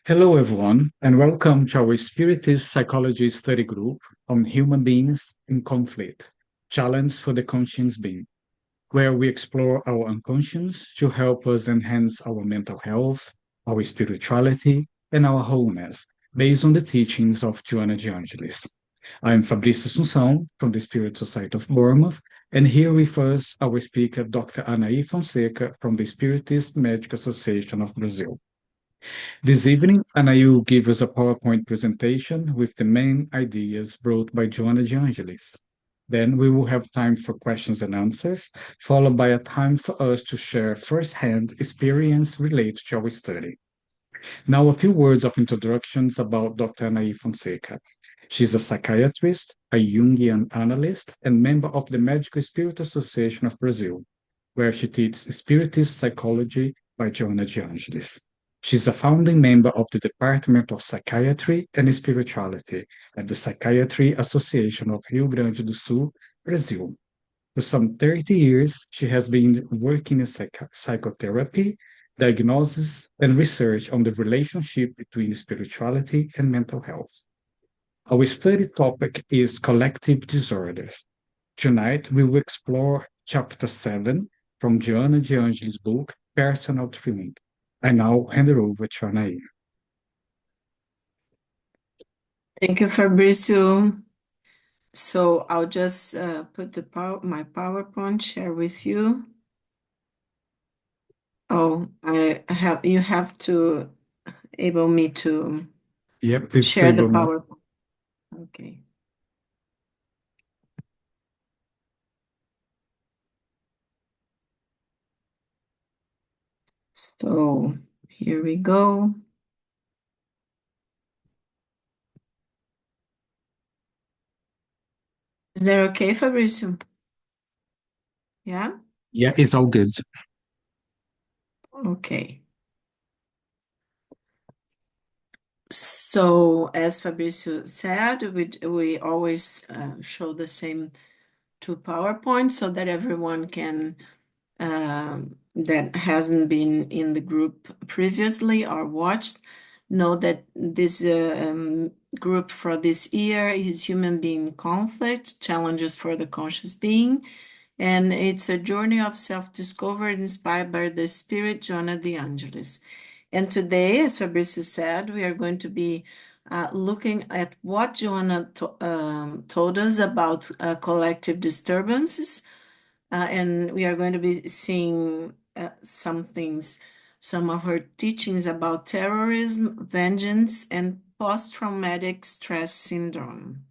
Hello, everyone, and welcome to our Spiritist Psychology Study Group on Human Beings in Conflict, Challenge for the Conscious Being, where we explore our unconscious to help us enhance our mental health, our spirituality, and our wholeness, based on the teachings of Joanna de Angelis. I am Fabrício Assunção from the Spirit Society of Bournemouth, and here with us our speaker, Dr. Anahy Fonseca from the Spiritist Medical Association of Brazil. This evening, Anahy will give us a PowerPoint presentation with the main ideas brought by Joanna de Angelis. Then we will have time for questions and answers, followed by a time for us to share first-hand experience related to our study. Now, a few words of introductions about Dr. Anahy Fonseca. She's a psychiatrist, a Jungian analyst, and member of the Medical Spirit Association of Brazil, where she teaches Spiritist Psychology by Joanna de Angelis. She's a founding member of the Department of Psychiatry and Spirituality at the Psychiatry Association of Rio Grande do Sul, Brazil. For some 30 years, she has been working in psychotherapy, diagnosis, and research on the relationship between spirituality and mental health. Our study topic is collective disorders. Tonight, we will explore Chapter 7 from Joanna de Angelis' book, Personal Triumph. I now hand it over to Anahy. Thank you, Fabrício. So I'll just put my PowerPoint share with you. Oh, you have to able me to Yep, share the disable now. PowerPoint. Okay. So here we go. Is that okay, Fabrício? Yeah? Yeah, it's all good. Okay. So as Fabrício said, we always show the same two PowerPoints so that everyone can that hasn't been in the group previously or watched know that this group for this year is Human Being Conflict, Challenges for the Conscious Being, and it's a journey of self-discovery inspired by the spirit Joanna de Angelis. And today, as Fabrício said, we are going to be looking at what Joanna told us about collective disturbances, and we are going to be seeing some of her teachings about terrorism, vengeance, and post-traumatic stress syndrome.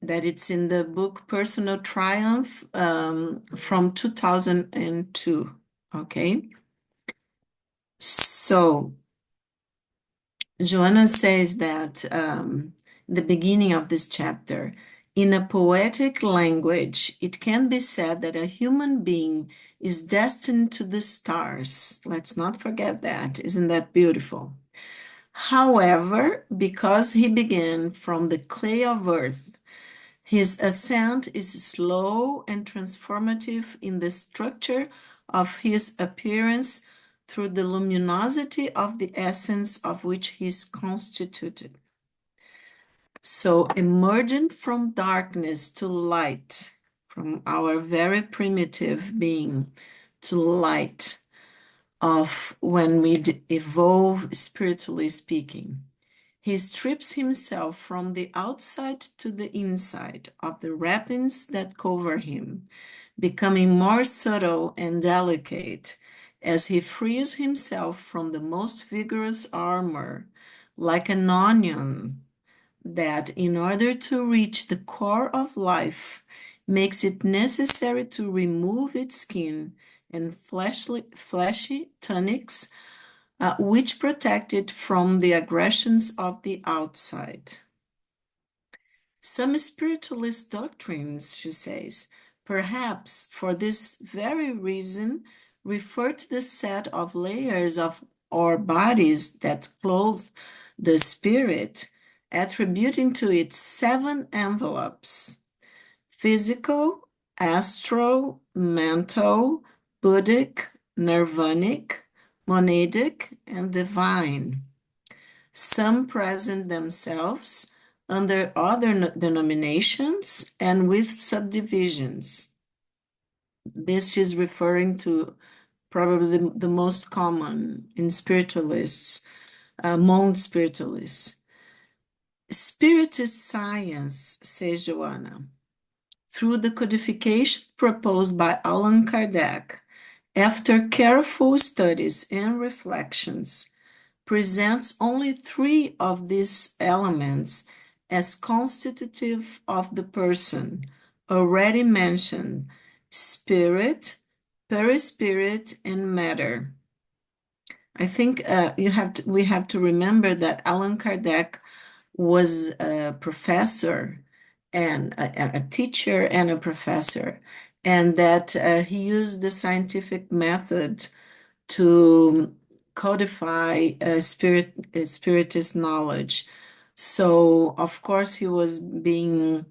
That it's in the book Personal Triumph from 2002, okay? So, Joanna says that the beginning of this chapter, in a poetic language, it can be said that a human being is destined to the stars. Let's not forget that. Isn't that beautiful? However, because he began from the clay of earth, his ascent is slow and transformative in the structure of his appearance through the luminosity of the essence of which he is constituted. So, emergent from darkness to light, from our very primitive being to light of when we evolve spiritually speaking. He strips himself from the outside to the inside of the wrappings that cover him, becoming more subtle and delicate as he frees himself from the most vigorous armor, like an onion that, in order to reach the core of life, makes it necessary to remove its skin and fleshy tunics, which protect it from the aggressions of the outside. Some spiritualist doctrines, she says, perhaps for this very reason, refer to the set of layers of our bodies that clothe the spirit, attributing to it 7 envelopes: physical, astral, mental, Buddhic, nirvanic, monadic, and divine. Some present themselves under other denominations and with subdivisions. This is referring to probably the most common in spiritualists, among spiritualists. Spiritist science, says Joanna, through the codification proposed by Allan Kardec, after careful studies and reflections, presents only three of these elements as constitutive of the person already mentioned: spirit, perispirit, and matter. I think we have to remember that Allan Kardec was a professor and a teacher and a professor, and that he used the scientific method to codify spiritist knowledge. So, of course, he was being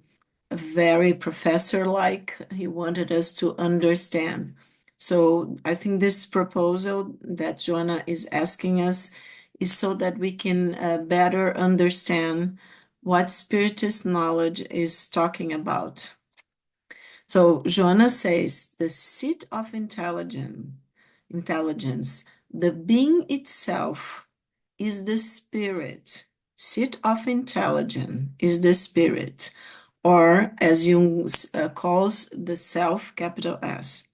very professor-like. He wanted us to understand. So I think this proposal that Joanna is asking us is so that we can better understand what spiritist knowledge is talking about. So Joanna says the seat of intelligence, the being itself is the spirit. Seat of intelligence is the spirit, or as Jung calls the self, capital S,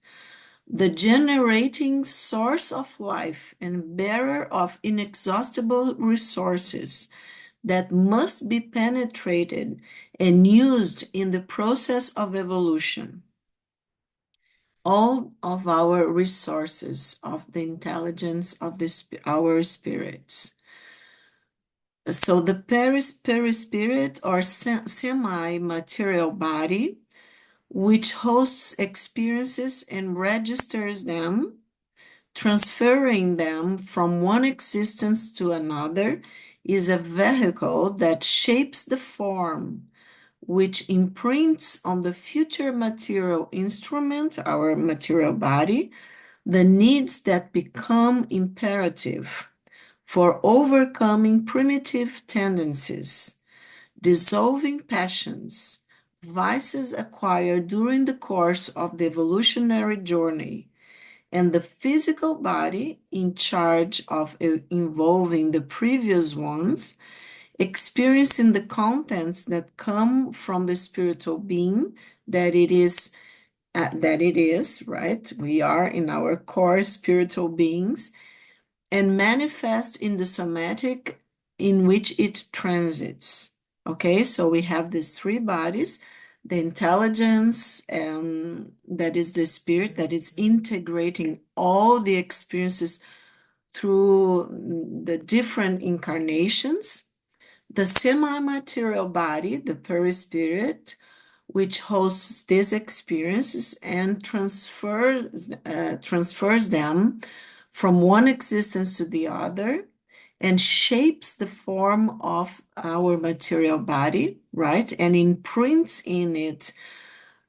the generating source of life and bearer of inexhaustible resources that must be penetrated and used in the process of evolution. All of our resources of the intelligence of our spirits. So the perispirit or semi-material body, which hosts experiences and registers them, transferring them from one existence to another, is a vehicle that shapes the form, which imprints on the future material instrument, our material body, the needs that become imperative for overcoming primitive tendencies, dissolving passions, vices acquired during the course of the evolutionary journey, and the physical body in charge of involving the previous ones, experiencing the contents that come from the spiritual being that it is, right? We are in our core spiritual beings, and manifest in the somatic in which it transits. Okay, so we have these three bodies: the intelligence, that is the spirit that is integrating all the experiences through the different incarnations, the semi-material body, the perispirit, which hosts these experiences and transfers them from one existence to the other and shapes the form of our material body, right? And imprints in it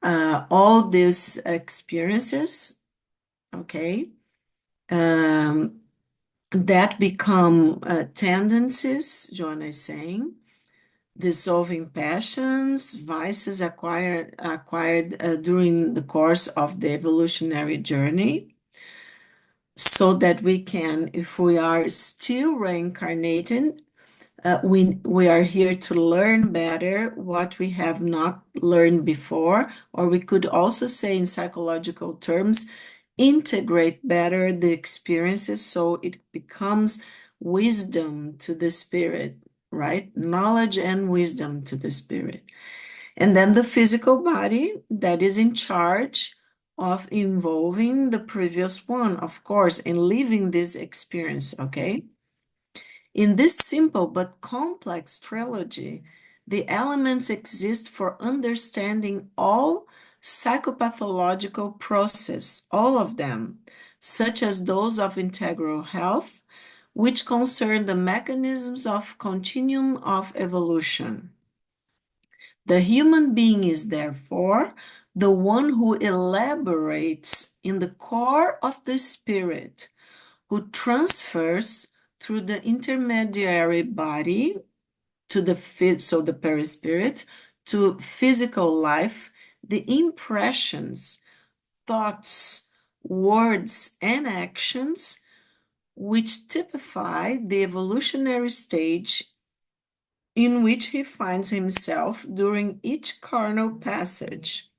all these experiences, okay, that become tendencies, Joanna is saying, dissolving passions, vices acquired during the course of the evolutionary journey, so that we can, if we are still reincarnating, we are here to learn better what we have not learned before, or we could also say in psychological terms, integrate better the experiences so it becomes wisdom to the spirit, right? Knowledge and wisdom to the spirit. And then the physical body that is in charge of involving the previous one, of course, and living this experience, okay? In this simple but complex trilogy, the elements exist for understanding all psychopathological process, all of them, such as those of integral health, which concern the mechanisms of continuum of evolution. The human being is therefore the one who elaborates in the core of the spirit who transfers through the intermediary body to the so the perispirit to physical life, the impressions, thoughts, words, and actions which typify the evolutionary stage in which he finds himself during each carnal passage.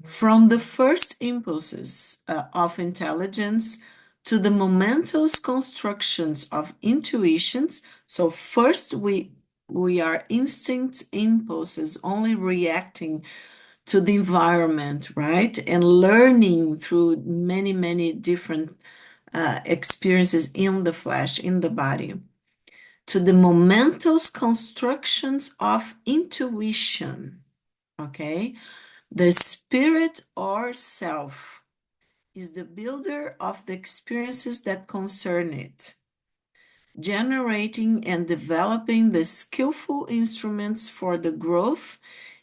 From the first impulses of intelligence to the momentous constructions of intuitions. So first we are instinct impulses, only reacting to the environment, right? And learning through many, many different experiences in the flesh, in the body, to the momentous constructions of intuition, okay? The spirit or self is the builder of the experiences that concern it, generating and developing the skillful instruments for the growth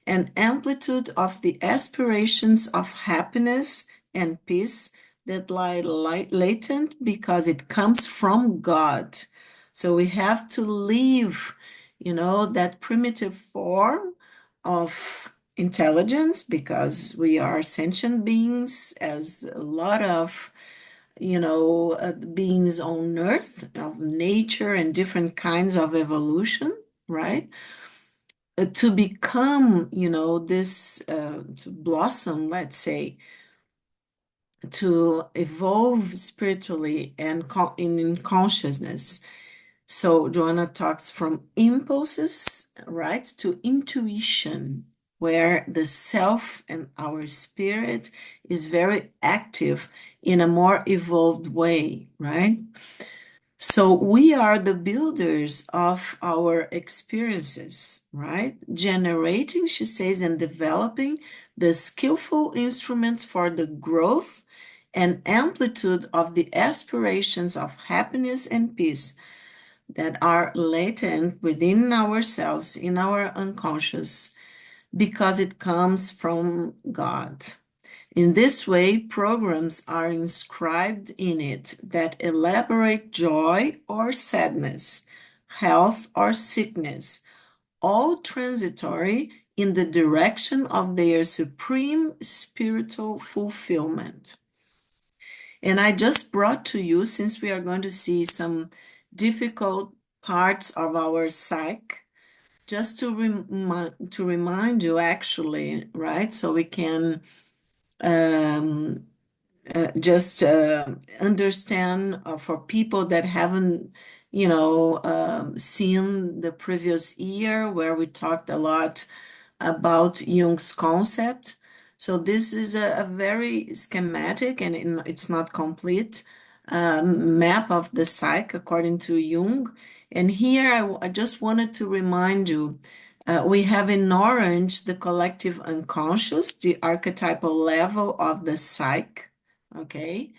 and amplitude of the aspirations of happiness and peace that lie latent because it comes from God. So we have to leave, that primitive form of intelligence because we are sentient beings, as a lot of beings on earth, of nature and different kinds of evolution, right? To become, this, to blossom, let's say, to evolve spiritually and in consciousness. So Joanna talks from impulses, right, to intuition, where the self and our spirit is very active in a more evolved way, right? So we are the builders of our experiences, right? Generating, she says, and developing the skillful instruments for the growth and amplitude of the aspirations of happiness and peace that are latent within ourselves, in our unconscious, because it comes from God. In this way, programs are inscribed in it that elaborate joy or sadness, health or sickness, all transitory in the direction of their supreme spiritual fulfillment. And I just brought to you, since we are going to see some difficult parts of our psyche, just to remind you, actually, right? So we can just understand, for people that haven't, seen the previous year where we talked a lot about Jung's concept. So this is a very schematic, and it's not complete, map of the psyche according to Jung. And here I just wanted to remind you, we have in orange the collective unconscious, the archetypal level of the psyche, okay?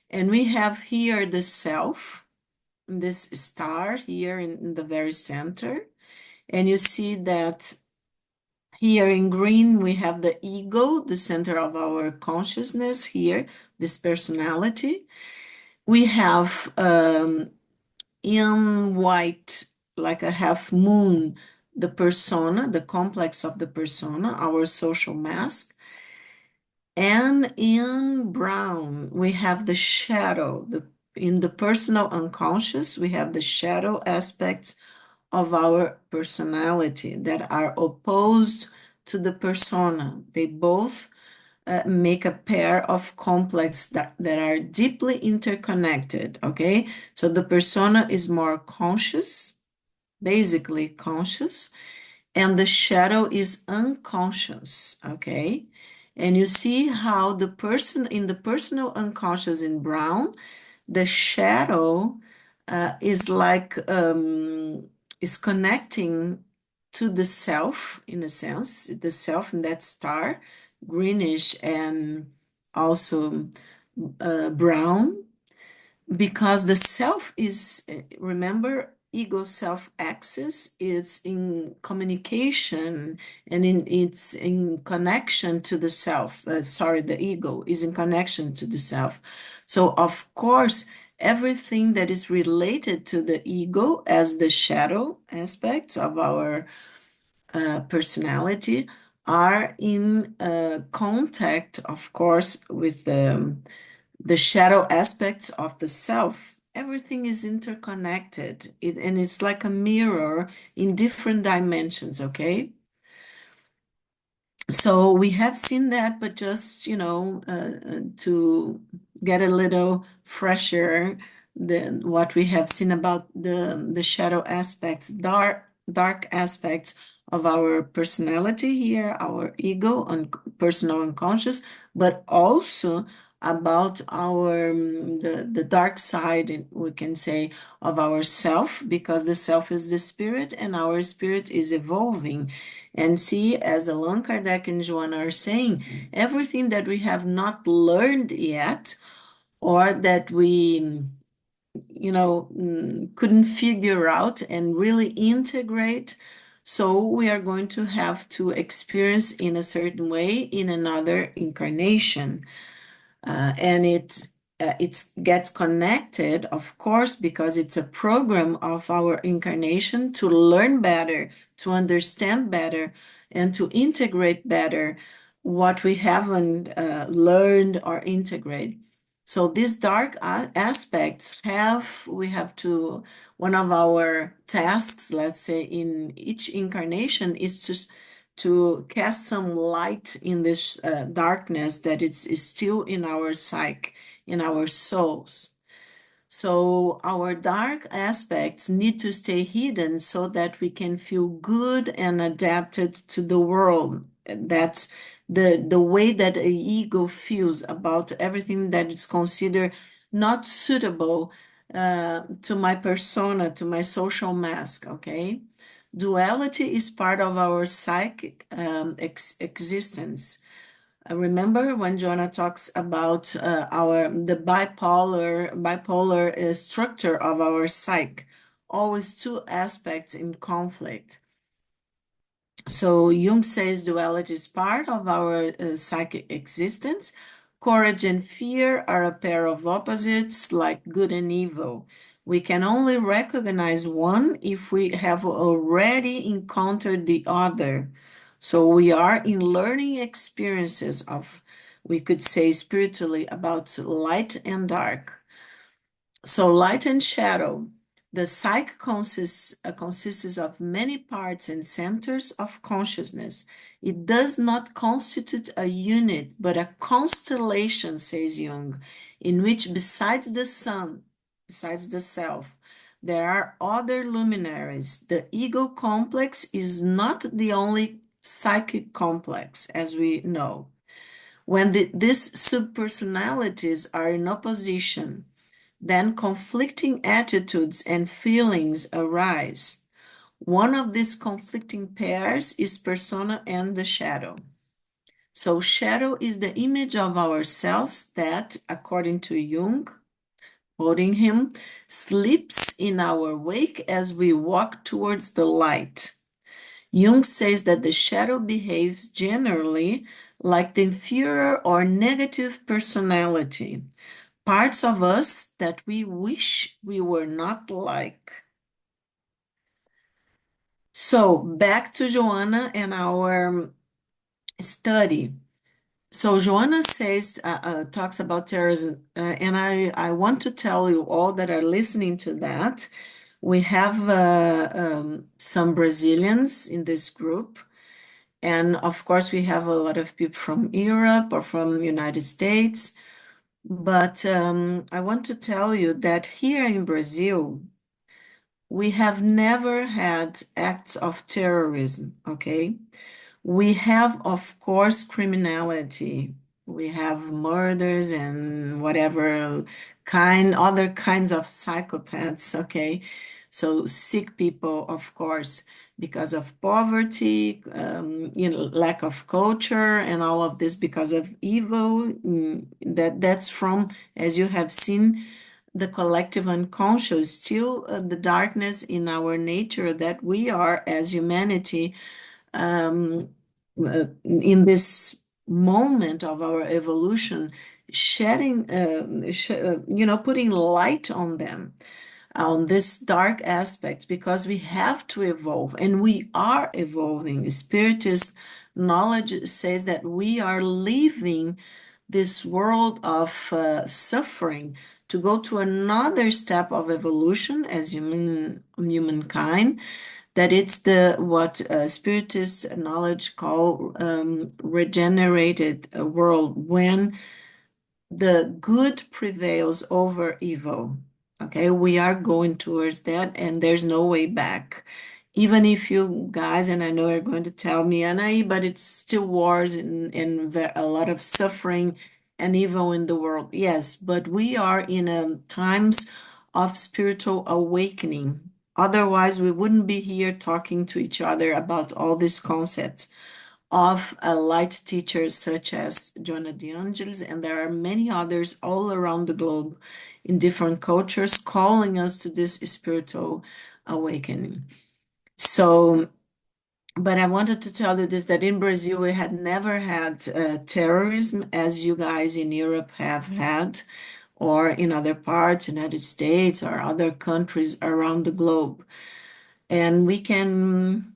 And we have here the self, this star here in the very center. And you see that here in green, we have the ego, the center of our consciousness here, this personality. We have in white, like a half moon, the persona, the complex of the persona, our social mask. And in brown, we have the shadow. In the personal unconscious, we have the shadow aspects of our personality that are opposed to the persona. They both make a pair of complex that are deeply interconnected, okay? So the persona is more conscious, basically conscious, and the shadow is unconscious, okay? And you see how the person in the personal unconscious in brown, the shadow is like is connecting to the self, in a sense, the self in that star, greenish and also brown, because the self is, remember, ego self axis is in communication and it's in connection to the self. The ego is in connection to the self. So, of course, everything that is related to the ego as the shadow aspects of our personality are in contact, of course, with the shadow aspects of the self. Everything is interconnected, and it's like a mirror in different dimensions, okay? So we have seen that, but just, to get a little fresher than what we have seen about the shadow aspects, dark aspects of our personality here, our ego and personal unconscious, but also about our the dark side, we can say, of our self, because the self is the spirit and our spirit is evolving. And see, as Allan Kardec and Joanna are saying, everything that we have not learned yet, or that we, couldn't figure out and really integrate, so we are going to have to experience in a certain way in another incarnation. And it gets connected, of course, because it's a program of our incarnation to learn better, to understand better, and to integrate better what we haven't learned or integrate. So these dark aspects we have to, one of our tasks, let's say, in each incarnation is to cast some light in this darkness that is still in our psyche, in our souls. So our dark aspects need to stay hidden so that we can feel good and adapted to the world. That's the way that an ego feels about everything that is considered not suitable to my persona, to my social mask, okay? Duality is part of our psychic existence. Remember when Jonah talks about the bipolar structure of our psyche, always two aspects in conflict. So Jung says duality is part of our psychic existence. Courage and fear are a pair of opposites, like good and evil. We can only recognize one if we have already encountered the other. So we are in learning experiences of, we could say spiritually, about light and dark. So light and shadow. The psyche consists of many parts and centers of consciousness. It does not constitute a unit, but a constellation, says Jung, in which besides the sun, besides the self, there are other luminaries. The ego complex is not the only psychic complex, as we know. When these subpersonalities are in opposition, then conflicting attitudes and feelings arise. One of these conflicting pairs is persona and the shadow. So, shadow is the image of ourselves that, according to Jung, quoting him, sleeps in our wake as we walk towards the light. Jung says that the shadow behaves generally like the inferior or negative personality, parts of us that we wish we were not like. So back to Joanna and our study. So Joanna says, talks about terrorism, and I want to tell you all that are listening to that. We have some Brazilians in this group, and of course we have a lot of people from Europe or from the United States. But I want to tell you that here in Brazil, we have never had acts of terrorism, okay? We have, of course, criminality. We have murders and whatever other kinds of psychopaths, okay? So sick people, of course, because of poverty, lack of culture, and all of this because of evil. That's from, as you have seen, the collective unconscious, still the darkness in our nature that we are as humanity, um, in this moment of our evolution, shedding, putting light on them, on this dark aspects, because we have to evolve and we are evolving. Spiritist knowledge says that we are leaving this world of suffering to go to another step of evolution as humankind, that it's the what spiritist knowledge call regenerated world, when the good prevails over evil. Okay, we are going towards that, and there's no way back. Even if you guys, and I know you're going to tell me, Anahy, but it's still wars and a lot of suffering and evil in the world. Yes, but we are in times of spiritual awakening. Otherwise, we wouldn't be here talking to each other about all these concepts of light teachers such as Jonah de Angelis, and there are many others all around the globe in different cultures calling us to this spiritual awakening. So, but I wanted to tell you this, that in Brazil we had never had terrorism as you guys in Europe have had, or in other parts, United States or other countries around the globe. And we can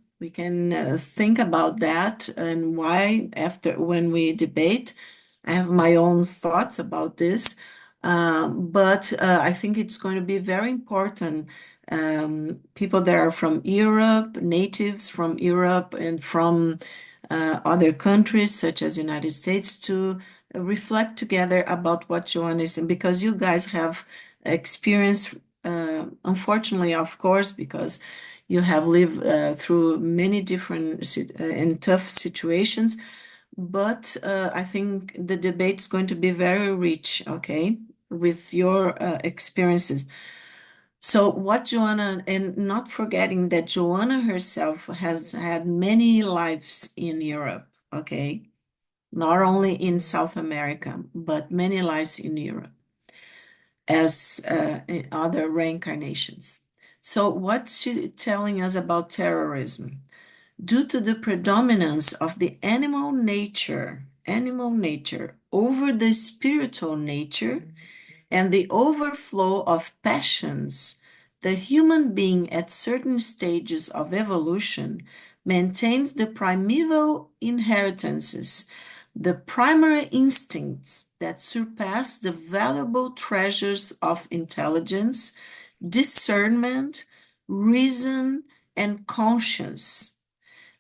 think about that, and why after when we debate. I have my own thoughts about this, but I think it's going to be very important. People that are from Europe, natives from Europe and from other countries such as United States, to reflect together about what Joanna is, and because you guys have experience, unfortunately, of course, because you have lived through many different and tough situations, but I think the debate is going to be very rich, okay, with your experiences. So, what Joanna, and not forgetting that Joanna herself has had many lives in Europe, okay, not only in South America, but many lives in Europe as in other reincarnations. So, what's she telling us about terrorism? Due to the predominance of the animal nature over the spiritual nature, and the overflow of passions, the human being at certain stages of evolution maintains the primeval inheritances, the primary instincts that surpass the valuable treasures of intelligence, discernment, reason, and conscience.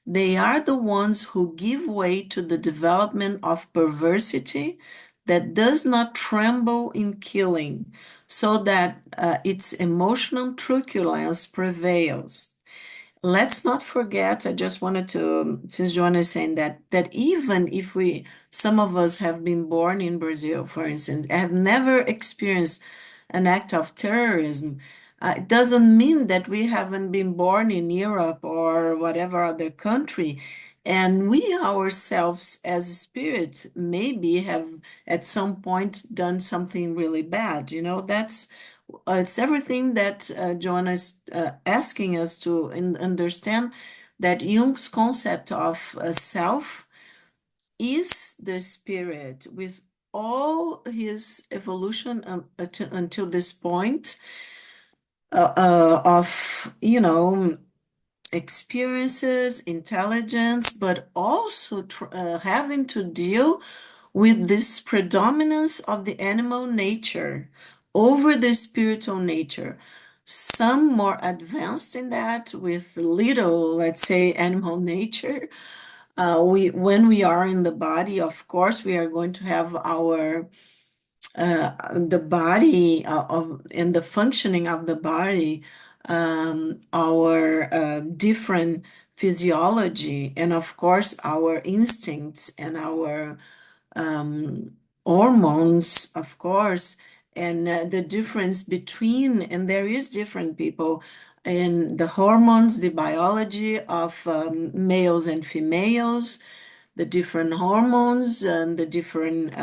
They are the ones who give way to the development of perversity that does not tremble in killing, so that its emotional truculence prevails. Let's not forget, I just wanted to, since Joanna is saying that even if some of us have been born in Brazil, for instance, have never experienced an act of terrorism, it doesn't mean that we haven't been born in Europe or whatever other country. And we ourselves, as spirits, maybe have at some point done something really bad. That's it's everything that Joanna is asking us to understand, that Jung's concept of self is the spirit with all his evolution until this point of, experiences, intelligence, but also having to deal with this predominance of the animal nature over the spiritual nature. Some more advanced in that, with little, let's say, animal nature. When we are in the body, of course, we are going to have the body of and the functioning of the body, our different physiology, and of course our instincts and our um, hormones, of course, and the difference between, and there is different people in the hormones, the biology of males and females, the different hormones and the different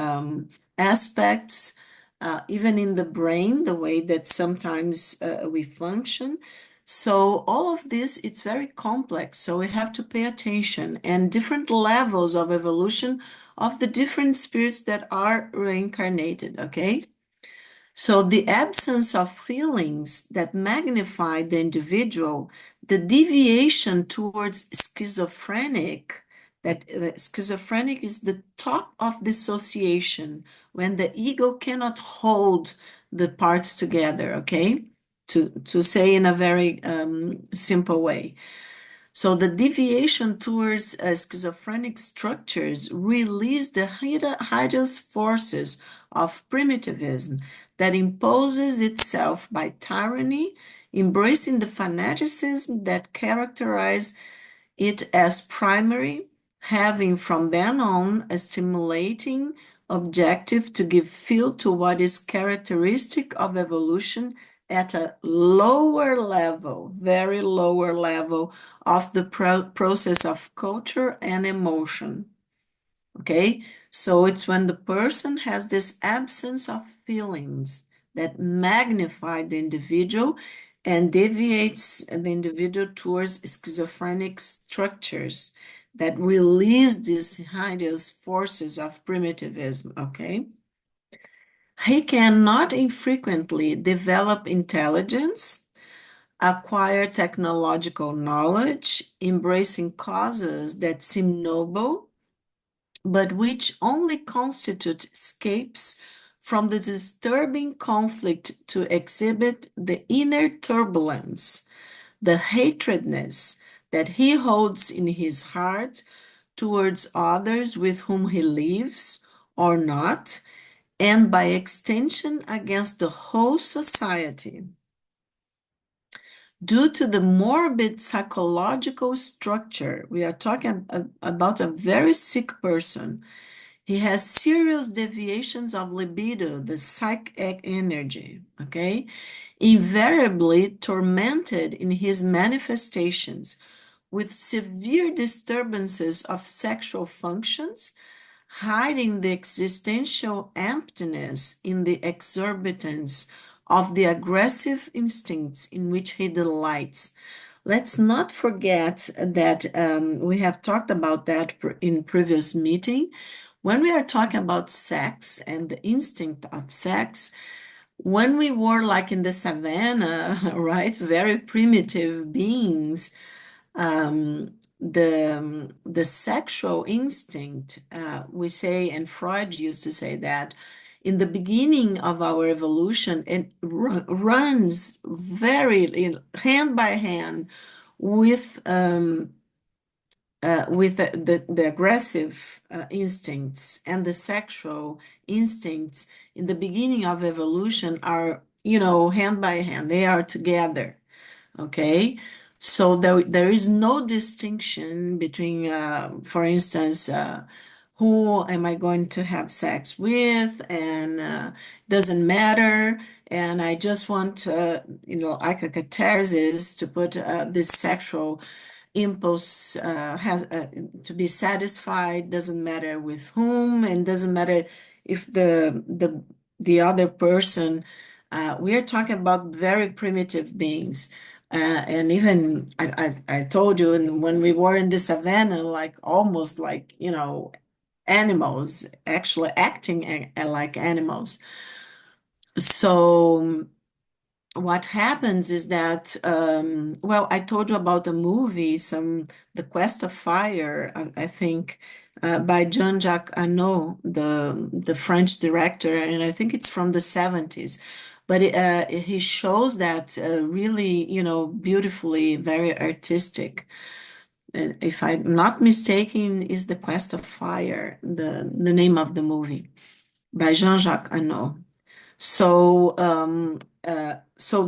aspects. even in the brain, the way that sometimes we function. So all of this, it's very complex. So we have to pay attention and different levels of evolution of the different spirits that are reincarnated, okay? So the absence of feelings that magnify the individual, the deviation towards schizophrenic, that schizophrenic is the top of dissociation when the ego cannot hold the parts together, okay? To say in a very simple way. So the deviation towards schizophrenic structures release the hideous forces of primitivism that imposes itself by tyranny, embracing the fanaticism that characterize it as primary, having from then on a stimulating objective to give field to what is characteristic of evolution at a lower level, very lower level of the process of culture and emotion. Okay, so it's when the person has this absence of feelings that magnify the individual and deviates the individual towards schizophrenic structures that release these hideous forces of primitivism. Okay, he cannot infrequently develop intelligence, acquire technological knowledge, embracing causes that seem noble but which only constitute escapes from the disturbing conflict to exhibit the inner turbulence, the hatredness that he holds in his heart towards others with whom he lives or not, and by extension against the whole society. Due to the morbid psychological structure, we are talking about a very sick person. He has serious deviations of libido, the psychic energy, okay? Invariably tormented in his manifestations with severe disturbances of sexual functions, hiding the existential emptiness in the exorbitance of the aggressive instincts in which he delights. Let's not forget that we have talked about that in previous meeting. When we are talking about sex and the instinct of sex, when we were like in the savannah, right, very primitive beings, the sexual instinct, we say, and Freud used to say that in the beginning of our evolution, it runs very hand by hand with the aggressive instincts and the sexual instincts in the beginning of evolution are, hand by hand, they are together. Okay, so there is no distinction between, for instance, who am I going to have sex with, and doesn't matter, and I just want, like a catharsis to put this sexual impulse has to be satisfied, doesn't matter with whom, and doesn't matter if the other person, we are talking about very primitive beings. And even I told you, and when we were in the savannah, like almost like, animals, actually acting like animals. So what happens is that, well, I told you about the movie, The Quest of Fire, I think, by Jean-Jacques Annaud, the French director, and I think it's from the 70s. But he shows that really, beautifully, very artistic. If I'm not mistaken, is The Quest of Fire, the name of the movie, by Jean-Jacques Annaud. So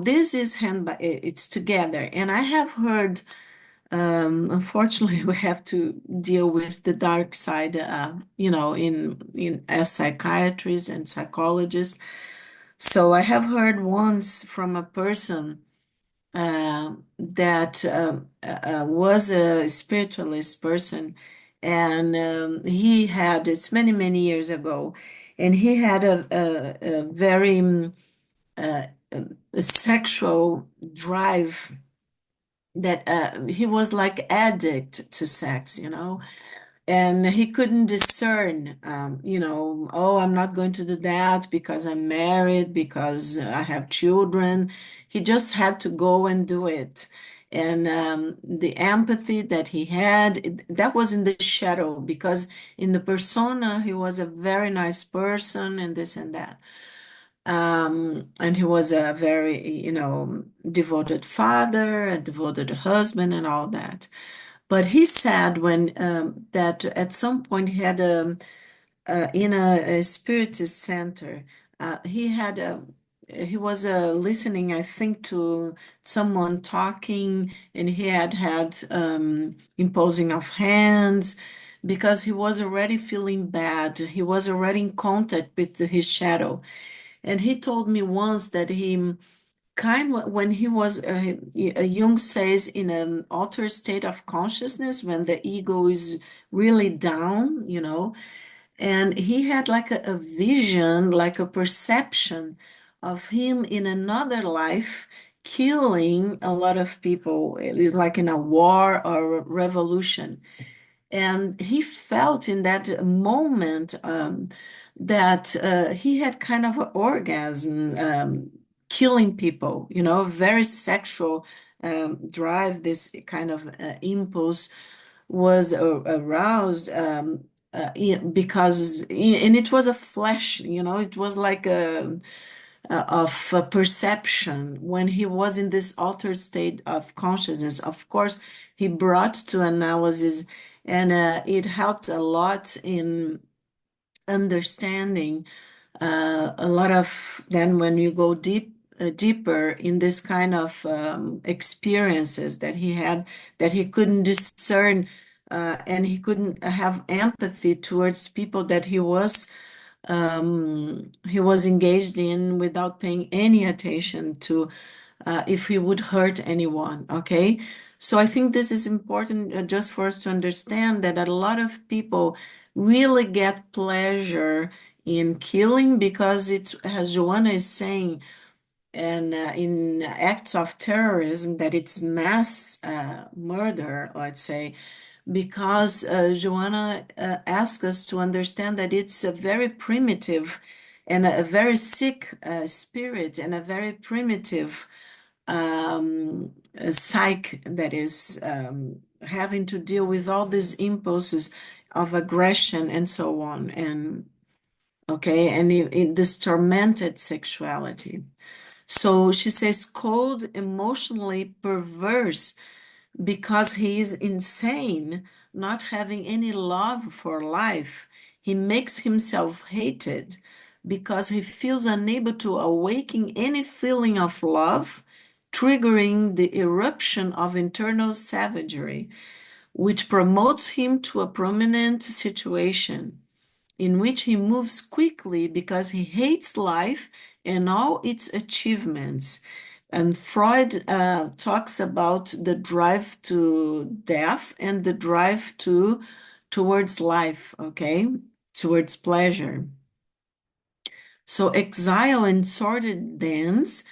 this is it's together. And I have heard, unfortunately, we have to deal with the dark side, in as psychiatrists and psychologists. So I have heard once from a person that was a spiritualist person, and it's many, many years ago, and he had a very uh, a sexual drive that he was like addict to sex, and he couldn't discern, oh, I'm not going to do that because I'm married, because I have children. He just had to go and do it. And the empathy that he had, that was in the shadow, because in the persona, he was a very nice person and this and that. And he was a very, devoted father, a devoted husband, and all that. But he said when that at some point he had in a spiritist center, he had he was listening, I think, to someone talking, and he had imposing of hands because he was already feeling bad. He was already in contact with his shadow. And he told me once that he when he was Jung says in an altered state of consciousness, when the ego is really down, and he had like a vision, like a perception of him in another life killing a lot of people. It is like in a war or a revolution. And he felt in that moment that he had kind of an orgasm, killing people, very sexual drive, this kind of impulse was aroused because, and it was a flash, it was like of perception when he was in this altered state of consciousness. Of course, he brought to analysis, and it helped a lot in understanding a lot of, then when you go deeper in this kind of experiences that he had, that he couldn't discern, and he couldn't have empathy towards people that he was engaged in without paying any attention to if he would hurt anyone. Okay. So I think this is important just for us to understand that a lot of people really get pleasure in killing because it's, as Joanna is saying, and in acts of terrorism, that it's mass murder, let's say, because Joanna asked us to understand that it's a very primitive and a very sick spirit and a very primitive psyche that is having to deal with all these impulses of aggression and so on. And okay, and in this tormented sexuality. So she says, cold, emotionally perverse because he is insane, not having any love for life. He makes himself hated because he feels unable to awaken any feeling of love, triggering the eruption of internal savagery, which promotes him to a prominent situation in which he moves quickly because he hates life and all its achievements. And Freud talks about the drive to death and the drive towards life, okay, towards pleasure. So exile and sordid dens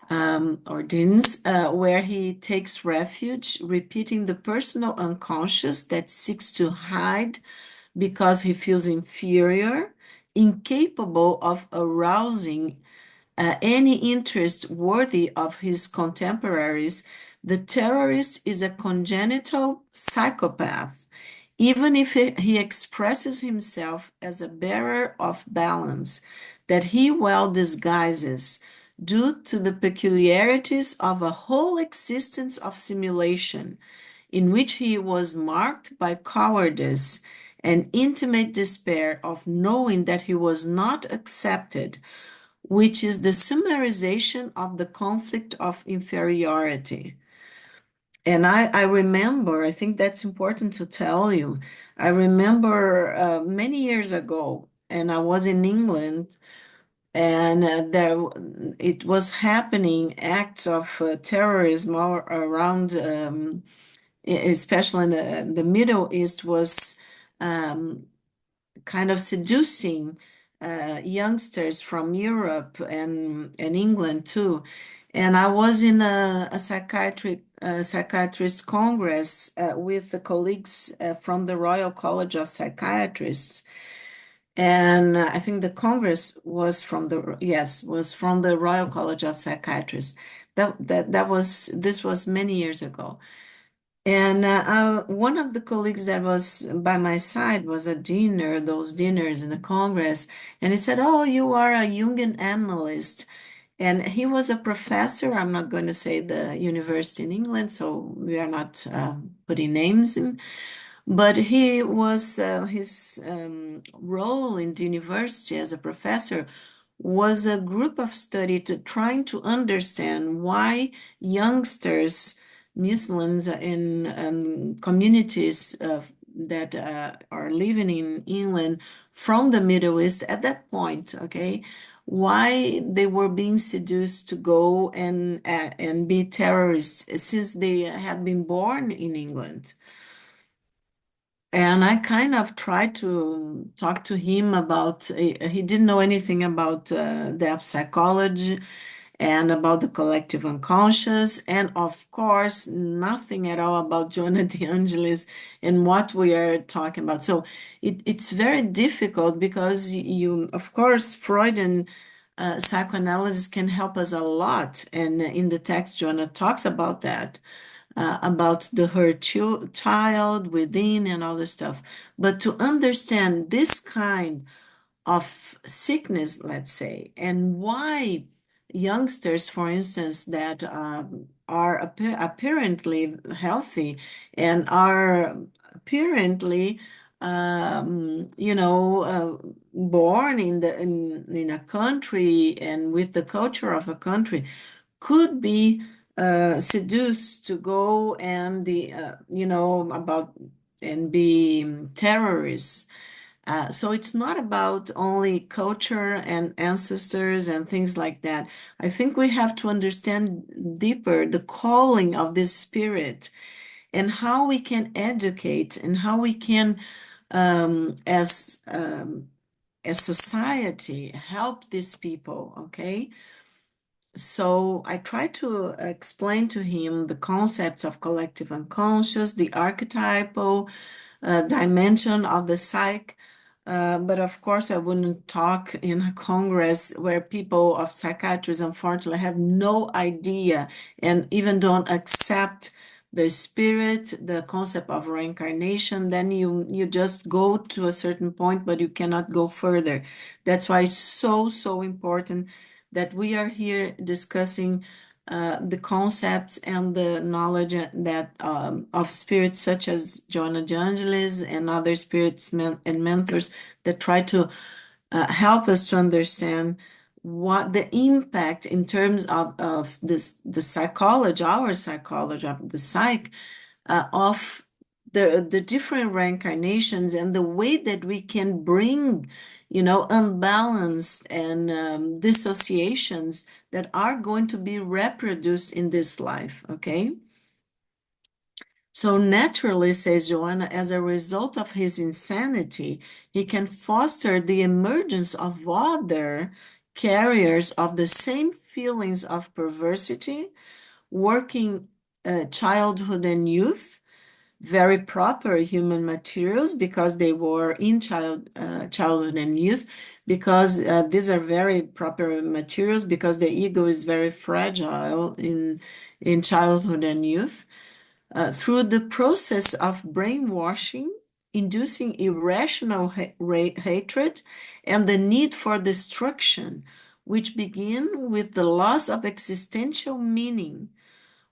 or dens, where he takes refuge, repeating the personal unconscious that seeks to hide because he feels inferior, incapable of arousing any interest worthy of his contemporaries. The terrorist is a congenital psychopath, even if he expresses himself as a bearer of balance that he well disguises due to the peculiarities of a whole existence of simulation in which he was marked by cowardice and intimate despair of knowing that he was not accepted, which is the summarization of the conflict of inferiority. And I remember, I think that's important to tell you. I remember many years ago, and I was in England, and it was happening acts of terrorism all around, especially in the Middle East, was kind of seducing youngsters from Europe and England too. And I was in a psychiatrist congress with the colleagues from the Royal College of Psychiatrists. And I think the Congress was from the Royal College of Psychiatrists. This was many years ago. And one of the colleagues that was by my side was a dinner, those dinners in the Congress, and he said, "Oh, you are a Jungian analyst." And he was a professor. I'm not going to say the university in England, so we are not putting names in. But he was his role in the university as a professor was a group of study to trying to understand why youngsters, Muslims in communities that are living in England from the Middle East at that point, okay, why they were being seduced to go and be terrorists since they had been born in England. And I kind of tried to talk to him about, he didn't know anything about depth psychology and about the collective unconscious, and of course, nothing at all about Jonah DeAngelis and what we are talking about. So it's very difficult because of course, Freudian psychoanalysis can help us a lot. And in the text, Jonah talks about that about the hurt child within and all this stuff. But to understand this kind of sickness, let's say, and why youngsters, for instance, that are apparently healthy and are apparently born in a country and with the culture of a country could be seduced to go and about and be terrorists. So it's not about only culture and ancestors and things like that. I think we have to understand deeper the calling of this spirit and how we can educate and how we can, as society, help these people. Okay. So I try to explain to him the concepts of collective unconscious, the archetypal dimension of the psyche. But of course, I wouldn't talk in a congress where people of psychiatrists, unfortunately, have no idea and even don't accept the spirit, the concept of reincarnation. Then you just go to a certain point, but you cannot go further. That's why it's so important that we are here discussing the concepts and the knowledge that of spirits such as Joanna de Angelis and other spirits and mentors that try to help us to understand what the impact in terms of this the psychology, our psychology of the psyche of the different reincarnations and the way that we can bring, unbalanced and dissociations that are going to be reproduced in this life, okay? So naturally, says Joanna, as a result of his insanity, he can foster the emergence of other carriers of the same feelings of perversity, working childhood and youth, very proper human materials because they were in childhood and youth, because these are very proper materials because the ego is very fragile in childhood and youth. Through the process of brainwashing, inducing irrational hatred and the need for destruction, which begin with the loss of existential meaning,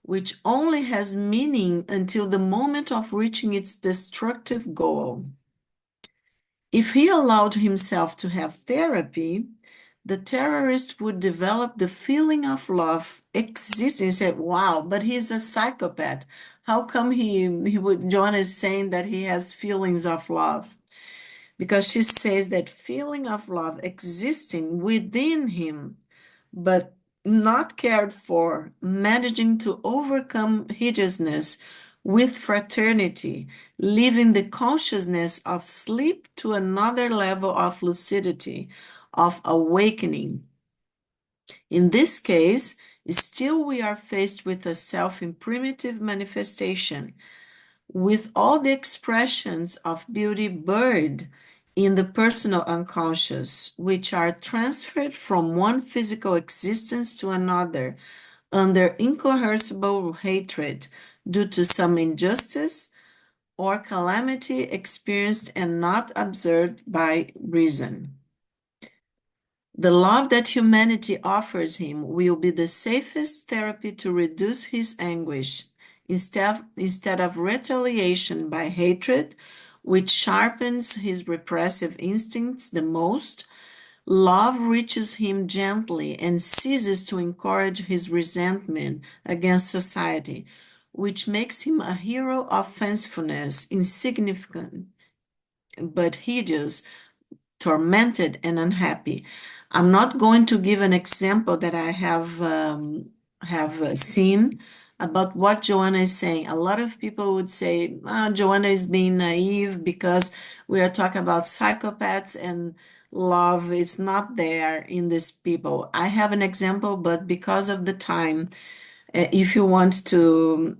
which only has meaning until the moment of reaching its destructive goal. If he allowed himself to have therapy, the terrorist would develop the feeling of love existing. You say, wow, but he's a psychopath. How come John is saying that he has feelings of love? Because she says that feeling of love existing within him, but not cared for, managing to overcome hideousness with fraternity, leaving the consciousness of sleep to another level of lucidity, of awakening. In this case, still we are faced with a self-imprimative manifestation, with all the expressions of beauty buried in the personal unconscious, which are transferred from one physical existence to another under incoercible hatred due to some injustice or calamity experienced and not observed by reason. The love that humanity offers him will be the safest therapy to reduce his anguish. Instead of retaliation by hatred, which sharpens his repressive instincts the most, love reaches him gently and ceases to encourage his resentment against society, which makes him a hero of fancifulness, insignificant but hideous, tormented and unhappy. I'm not going to give an example that I have seen about what Joanna is saying. A lot of people would say, Joanna is being naive because we are talking about psychopaths and love is not there in these people. I have an example, but because of the time, if you want to,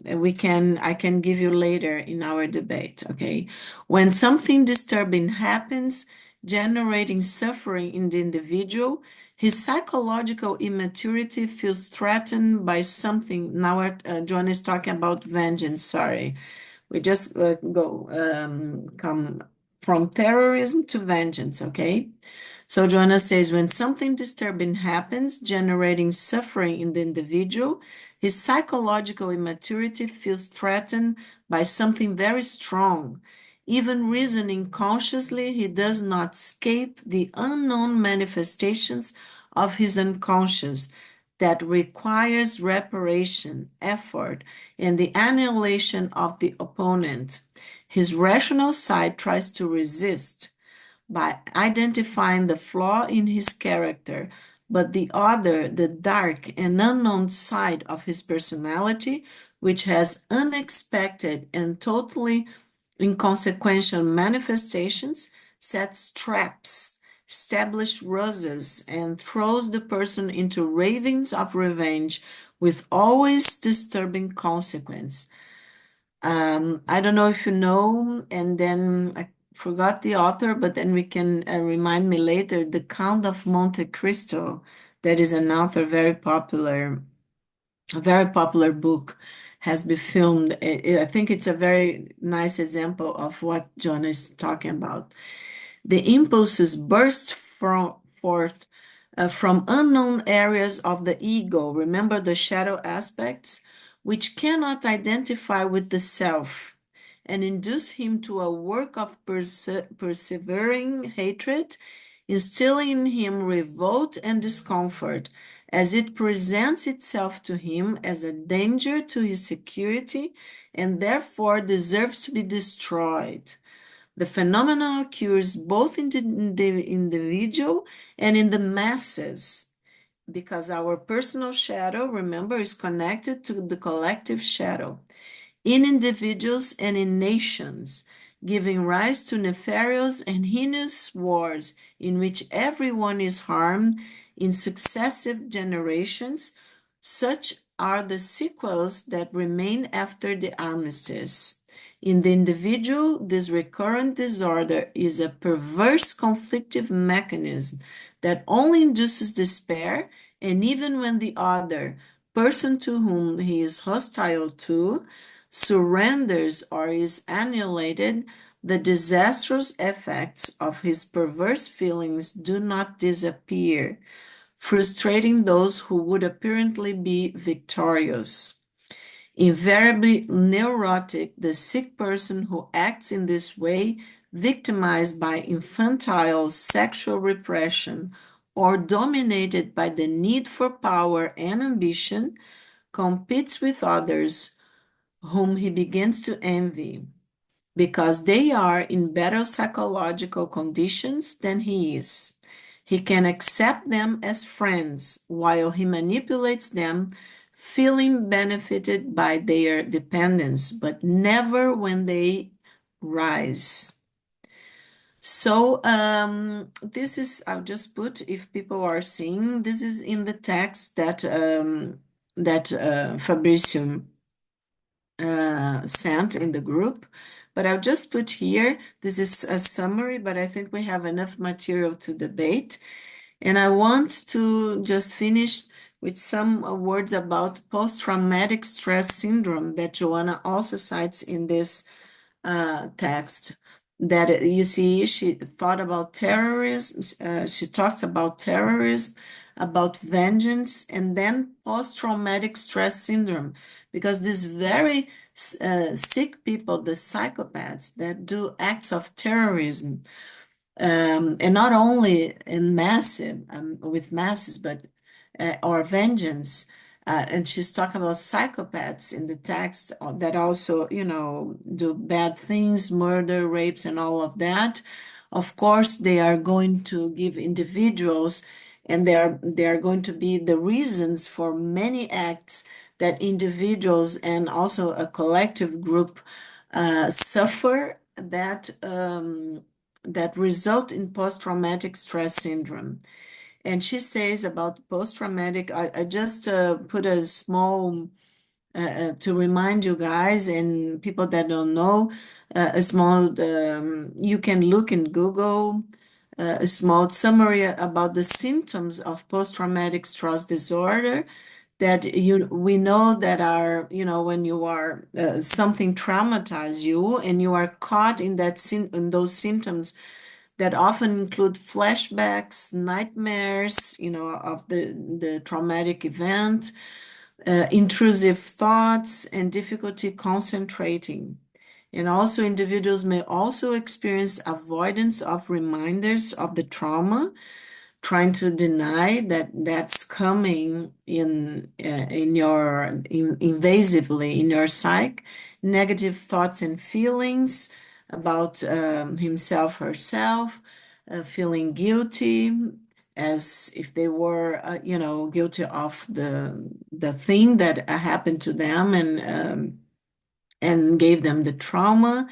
I can give you later in our debate, okay? When something disturbing happens, generating suffering in the individual, his psychological immaturity feels threatened by something. Now, John is talking about vengeance, sorry. We just come from terrorism to vengeance, okay? So Joanna says, when something disturbing happens, generating suffering in the individual, his psychological immaturity feels threatened by something very strong. Even reasoning consciously, he does not escape the unknown manifestations of his unconscious that requires reparation, effort, and the annihilation of the opponent. His rational side tries to resist by identifying the flaw in his character, but the other, the dark and unknown side of his personality, which has unexpected and totally inconsequential manifestations, sets traps, establishes ruses, and throws the person into ravings of revenge with always disturbing consequence. I don't know if you know, and then I forgot the author, but then we can remind me later. The Count of Monte Cristo, that is an author a very popular book, has been filmed. I think it's a very nice example of what John is talking about. The impulses burst forth from unknown areas of the ego. Remember the shadow aspects, which cannot identify with the self, and induce him to a work of persevering hatred, instilling in him revolt and discomfort, as it presents itself to him as a danger to his security and therefore deserves to be destroyed. The phenomenon occurs both in the individual and in the masses because our personal shadow, remember, is connected to the collective shadow in individuals and in nations, giving rise to nefarious and heinous wars in which everyone is harmed in successive generations. Such are the sequels that remain after the armistice. In the individual, this recurrent disorder is a perverse conflictive mechanism that only induces despair, and even when the other person to whom he is hostile to surrenders or is annihilated, the disastrous effects of his perverse feelings do not disappear, frustrating those who would apparently be victorious. Invariably neurotic, the sick person who acts in this way, victimized by infantile sexual repression or dominated by the need for power and ambition, competes with others whom he begins to envy because they are in better psychological conditions than he is. He can accept them as friends while he manipulates them, feeling benefited by their dependence, but never when they rise. So this is, I'll just put, if people are seeing, this is in the text that Fabricio sent in the group. But I'll just put here, this is a summary, but I think we have enough material to debate. And I want to just finish with some words about post-traumatic stress syndrome that Joanna also cites in this text. That you see, she thought about terrorism, she talks about terrorism, about vengeance, and then post-traumatic stress syndrome, because these very sick people, the psychopaths that do acts of terrorism, and not only in massive with masses, but or vengeance. And she's talking about psychopaths in the text that also, do bad things, murder, rapes, and all of that. Of course, they are going to give individuals, and they are going to be the reasons for many acts that individuals and also a collective group suffer that result in post-traumatic stress syndrome. And she says about post-traumatic, I just put a small, to remind you guys and people that don't know, a small, you can look in Google, a small summary about the symptoms of post-traumatic stress disorder that we know that are, when you are something traumatize you and you are caught in in those symptoms that often include flashbacks, nightmares, of the traumatic event, intrusive thoughts, and difficulty concentrating. And also individuals may also experience avoidance of reminders of the trauma, trying to deny that that's coming in your invasively in your psyche, negative thoughts and feelings about himself, herself, feeling guilty as if they were guilty of the thing that happened to them and gave them the trauma,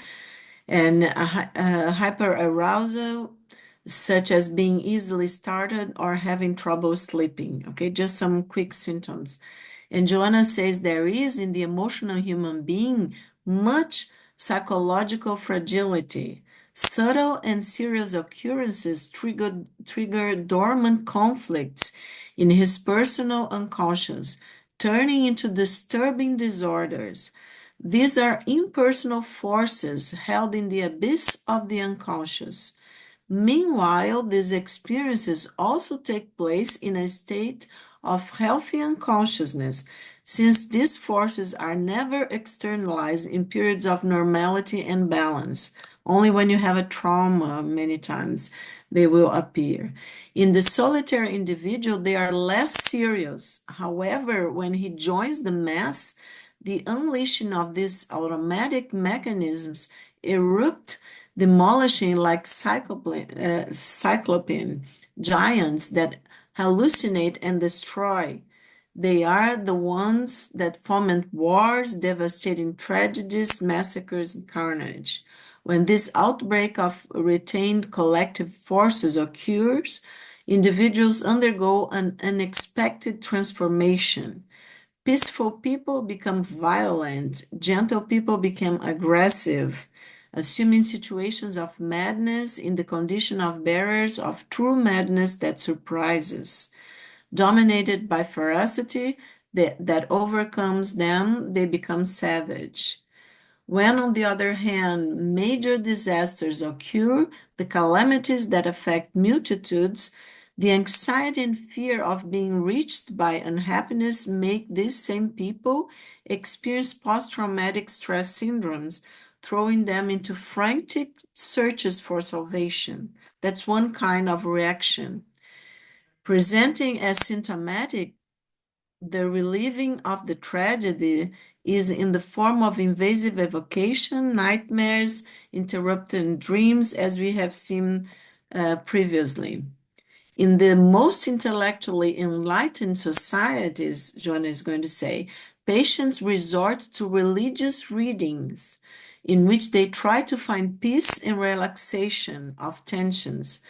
and hyperarousal, such as being easily started or having trouble sleeping. Okay, just some quick symptoms. And Joanna says there is in the emotional human being much psychological fragility. Subtle and serious occurrences trigger dormant conflicts in his personal unconscious, turning into disturbing disorders. These are impersonal forces held in the abyss of the unconscious. Meanwhile, these experiences also take place in a state of healthy unconsciousness, since these forces are never externalized in periods of normality and balance. Only when you have a trauma, many times, they will appear. In the solitary individual, they are less serious. However, when he joins the mass, the unleashing of these automatic mechanisms erupt, demolishing like cyclopean giants that hallucinate and destroy. They are the ones that foment wars, devastating tragedies, massacres, and carnage. When this outbreak of retained collective forces occurs, individuals undergo an unexpected transformation. Peaceful people become violent, gentle people become aggressive, assuming situations of madness in the condition of bearers of true madness that surprises. Dominated by ferocity that overcomes them, they become savage. When, on the other hand, major disasters occur, the calamities that affect multitudes, the anxiety and fear of being reached by unhappiness make these same people experience post-traumatic stress syndromes, throwing them into frantic searches for salvation. That's one kind of reaction. Presenting as symptomatic, the relieving of the tragedy is in the form of invasive evocation, nightmares, interrupted dreams, as we have seen previously. In the most intellectually enlightened societies, John is going to say, patients resort to religious readings in which they try to find peace and relaxation of tensions,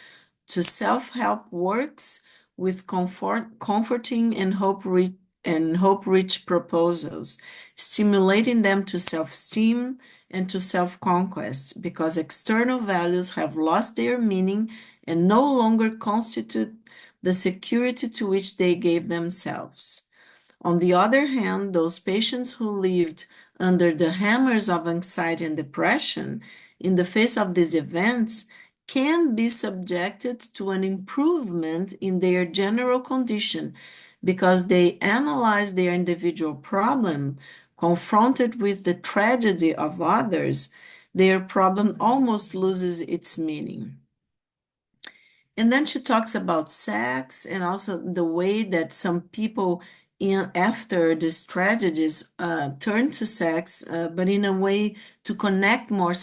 to self-help works with comforting and hope-rich proposals, stimulating them to self-esteem and to self-conquest, because external values have lost their meaning and no longer constitute the security to which they gave themselves. On the other hand, those patients who lived under the hammers of anxiety and depression in the face of these events can be subjected to an improvement in their general condition because they analyze their individual problem. Confronted with the tragedy of others, their problem almost loses its meaning. And then she talks about sex and also the way that some people after these tragedies turn to sex, but in a way to connect more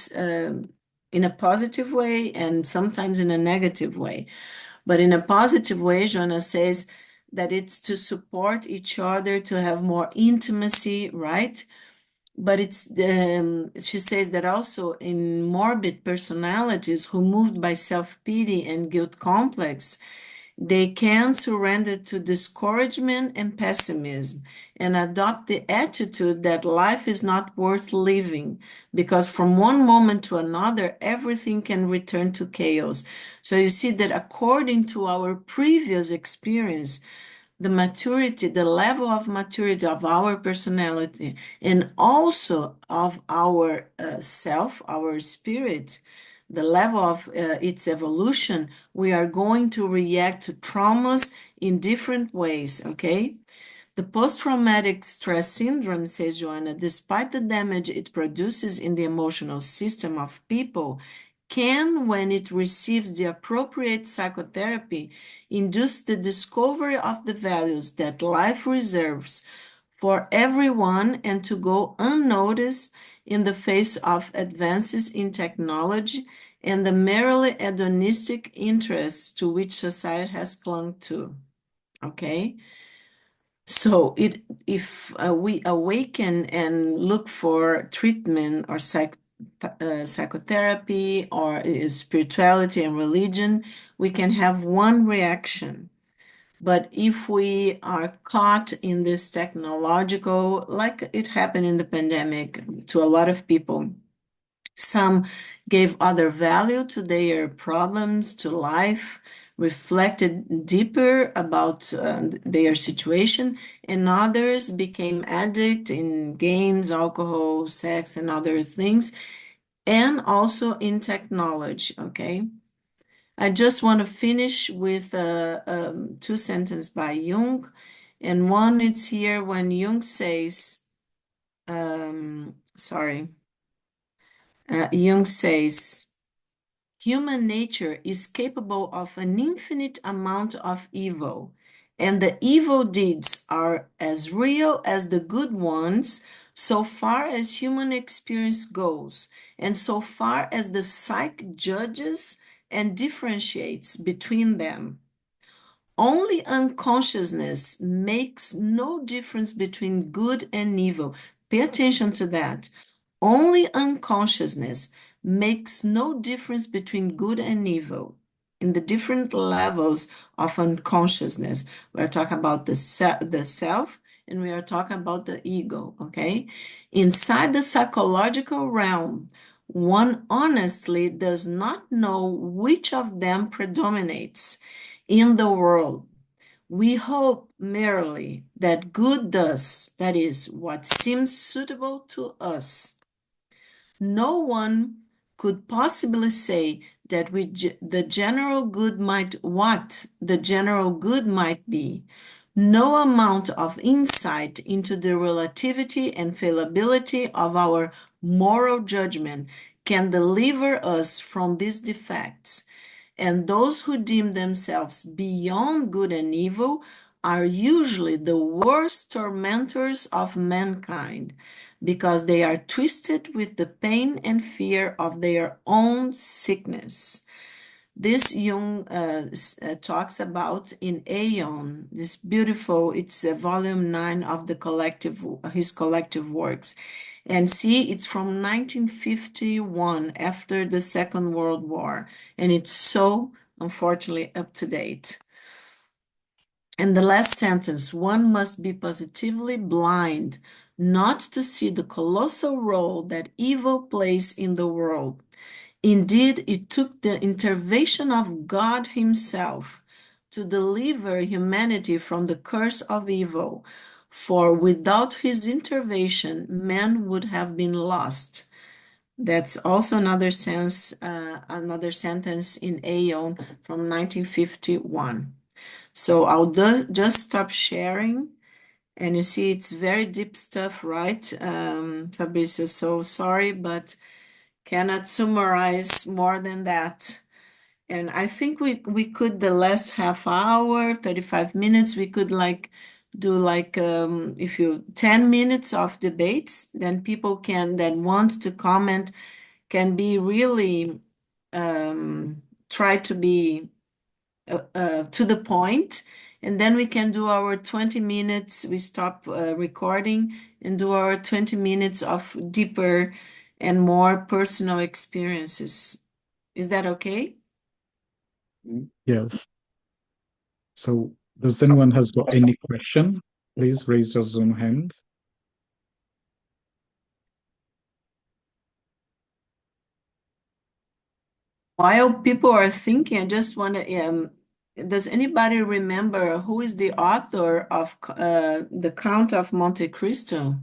in a positive way and sometimes in a negative way. But in a positive way, Joanna says that it's to support each other, to have more intimacy, right? But she says that also in morbid personalities who moved by self-pity and guilt complex, they can surrender to discouragement and pessimism and adopt the attitude that life is not worth living because from one moment to another, everything can return to chaos. So you see that according to our previous experience, the maturity, the level of maturity of our personality, and also of our self, our spirit, the level of its evolution, we are going to react to traumas in different ways, okay? The post-traumatic stress syndrome, says Joanna, despite the damage it produces in the emotional system of people, can, when it receives the appropriate psychotherapy, induce the discovery of the values that life reserves for everyone and to go unnoticed in the face of advances in technology and the merely hedonistic interests to which society has clung to. Okay? So if we awaken and look for treatment or psychotherapy or spirituality and religion, we can have one reaction. But if we are caught in this technological, like it happened in the pandemic to a lot of people, some gave other value to their problems, to life, reflected deeper about their situation, and others became addict in games, alcohol, sex, and other things, and also in technology, okay? I just want to finish with two sentences by Jung, and one it's here when Jung says, Jung says, human nature is capable of an infinite amount of evil, and the evil deeds are as real as the good ones, so far as human experience goes, and so far as the psyche judges and differentiates between them. Only unconsciousness makes no difference between good and evil. Pay attention to that. Only unconsciousness makes no difference between good and evil in the different levels of unconsciousness. We're talking about the self and we are talking about the ego, okay? Inside the psychological realm, one honestly does not know which of them predominates in the world. We hope merely that good does, that is, what seems suitable to us. No one could possibly say that the general good might what the general good might be. No amount of insight into the relativity and fallibility of our moral judgment can deliver us from these defects. And those who deem themselves beyond good and evil are usually the worst tormentors of mankind because they are twisted with the pain and fear of their own sickness. This Jung talks about in Aeon, this beautiful, it's volume 9 of his collective works. And see, it's from 1951, after the Second World War, and it's so, unfortunately, up to date. And the last sentence, one must be positively blind not to see the colossal role that evil plays in the world. Indeed, it took the intervention of God Himself to deliver humanity from the curse of evil, for without His intervention, man would have been lost. That's also another another sentence in Aeon from 1951. So I'll just stop sharing. And you see, it's very deep stuff, right, Fabricio? So sorry, but cannot summarize more than that. And I think we could the last half hour, 35 minutes, we could like do like if you 10 minutes of debates, then people can that want to comment can be really try to be to the point, and then we can do our 20 minutes, we stop recording and do our 20 minutes of deeper and more personal experiences. Is that okay? Yes. So, does anyone has got any question? Please raise your Zoom hand. While people are thinking, I just want to, does anybody remember who is the author of The Count of Monte Cristo?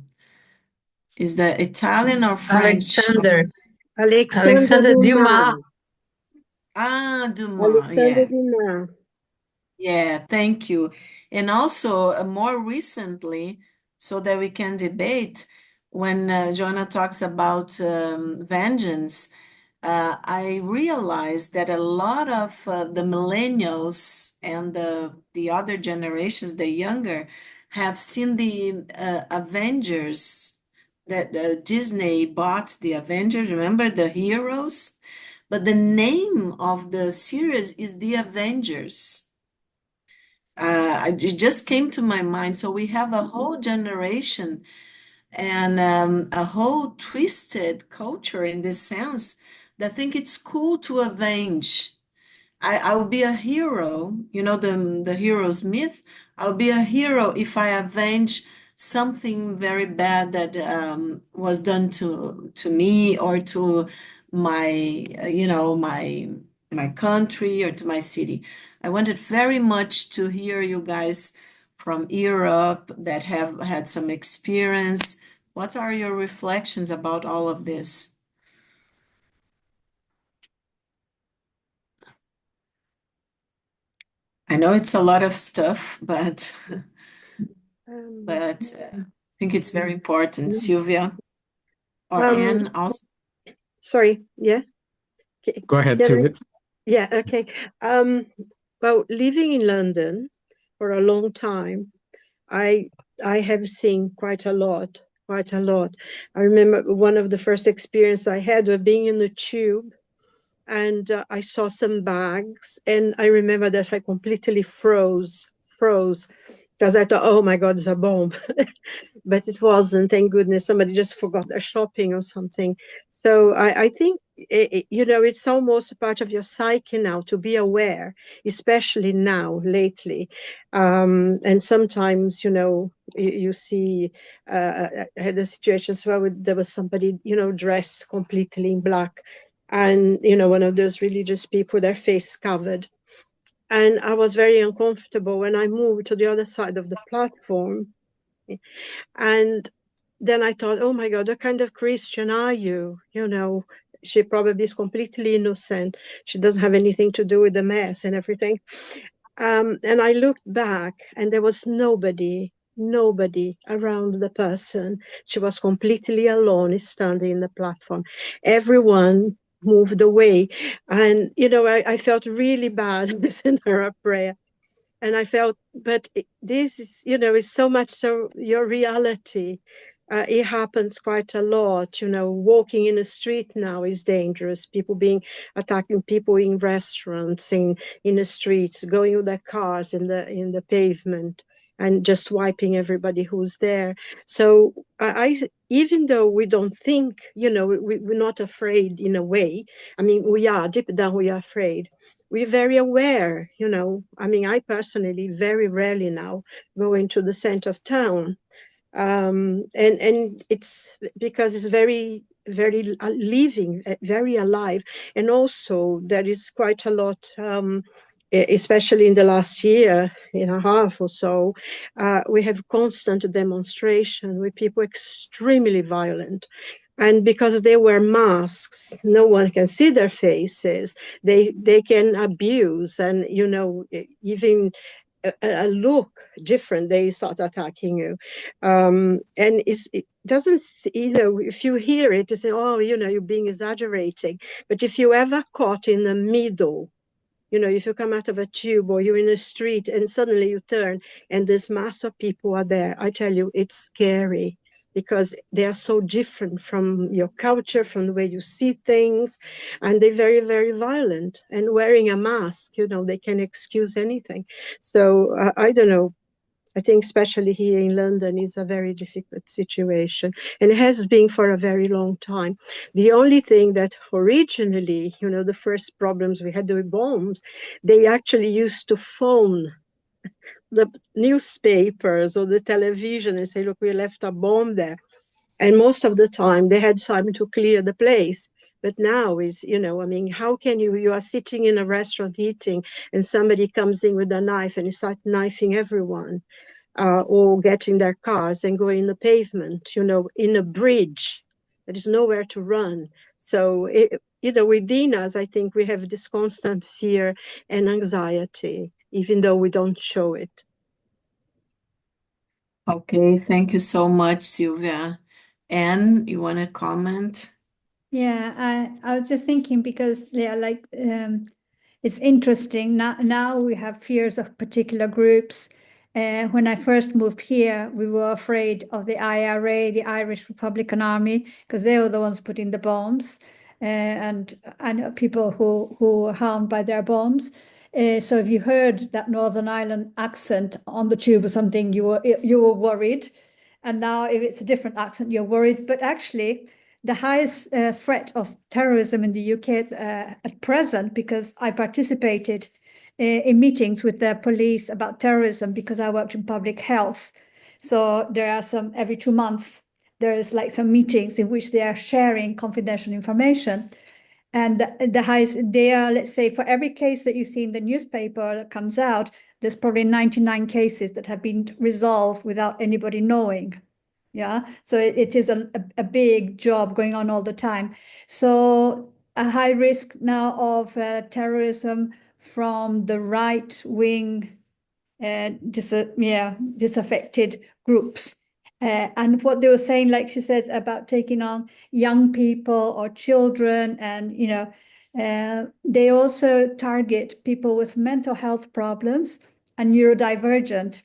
Is that Italian or French? Alexander. Alexander Alexander Dumas. Dumas. Ah, Dumas, Alexander yeah. Dumas. Yeah, thank you. And also, more recently, so that we can debate, when Joanna talks about vengeance, I realized that a lot of the millennials and the other generations, the younger, have seen the Avengers, that Disney bought the Avengers, remember the heroes? But the name of the series is The Avengers. It just came to my mind. So we have a whole generation and a whole twisted culture in this sense that think it's cool to avenge. I will be a hero, you know, the hero's myth. I'll be a hero if I avenge something very bad that was done to me or to my, my country or to my city. I wanted very much to hear you guys from Europe that have had some experience. What are your reflections about all of this? I know it's a lot of stuff, but I think it's very important. Sylvia or Anne also. Sorry, yeah. Go ahead, Yeah, Sylvia. yeah, okay. Well, living in London for a long time, I have seen quite a lot, quite a lot. I remember one of the first experience I had was being in the tube, and I saw some bags, and I remember that I completely froze, because I thought, oh my God, it's a bomb. But it wasn't, thank goodness. Somebody just forgot their shopping or something. So I think, it's almost a part of your psyche now to be aware, especially now, lately. And sometimes, you see, I had a situation where there was somebody, dressed completely in black. And, one of those religious people, their face covered. And I was very uncomfortable when I moved to the other side of the platform. And then I thought, oh my God, what kind of Christian are you? She probably is completely innocent. She doesn't have anything to do with the mess and everything. And I looked back, and there was nobody around the person. She was completely alone, standing in the platform. Everyone moved away. And, I felt really bad. I sent her a prayer. And I felt, but this is, is so much so your reality. It happens quite a lot. Walking in the street now is dangerous. People attacking people in restaurants, in the streets, going with their cars in the pavement. and just wiping everybody who's there. So even though we don't think, we're not afraid in a way. I mean, we are deep down, we are afraid. We're very aware, I mean, I personally very rarely now go into the center of town, and it's because it's very very living, very alive. And also there is quite a lot, especially in the last year and a half or so, we have constant demonstration with people extremely violent. And because they wear masks, no one can see their faces. They can abuse, and even a look different, they start attacking you. And it doesn't, if you hear it, you say, oh, you're being exaggerating. But if you ever caught in the middle, if you come out of a tube or you're in a street and suddenly you turn and this mass of people are there, I tell you, it's scary, because they are so different from your culture, from the way you see things, and they're very, very violent. And wearing a mask, they can excuse anything. So I don't know. I think especially here in London is a very difficult situation, and it has been for a very long time. The only thing that originally, the first problems we had with bombs, they actually used to phone the newspapers or the television and say, look, we left a bomb there. And most of the time they had time to clear the place. But now is, I mean, how can you are sitting in a restaurant eating and somebody comes in with a knife and start knifing everyone, or get in their cars and go in the pavement, in a bridge. There is nowhere to run. So, within us, I think we have this constant fear and anxiety, even though we don't show it. Okay, thank you so much, Sylvia. Anne, you want to comment? Yeah, I was just thinking, because it's interesting. Now we have fears of particular groups. When I first moved here, we were afraid of the IRA, the Irish Republican Army, because they were the ones putting the bombs, and I know people who were harmed by their bombs. So if you heard that Northern Ireland accent on the tube or something, you were worried. And now if it's a different accent, you're worried. But actually, the highest threat of terrorism in the UK at present, because I participated in meetings with the police about terrorism because I worked in public health. So there are some, every 2 months, there's like some meetings in which they are sharing confidential information. And the highest, they are, let's say, for every case that you see in the newspaper that comes out, there's probably 99 cases that have been resolved without anybody knowing. Yeah, so it is a big job going on all the time. So a high risk now of terrorism from the right wing, disaffected groups. And what they were saying, like she says, about taking on young people or children, and they also target people with mental health problems and neurodivergent,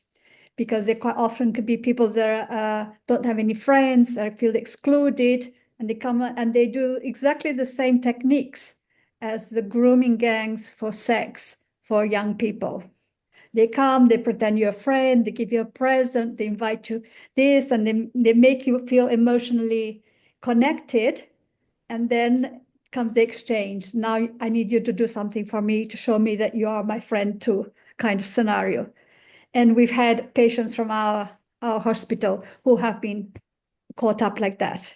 because they quite often could be people that don't have any friends, that feel excluded, and they come and they do exactly the same techniques as the grooming gangs for sex for young people. They come, they pretend you're a friend, they give you a present, they invite you this, and they make you feel emotionally connected. And then comes the exchange. Now I need you to do something for me to show me that you are my friend too, kind of scenario. And we've had patients from our hospital who have been caught up like that.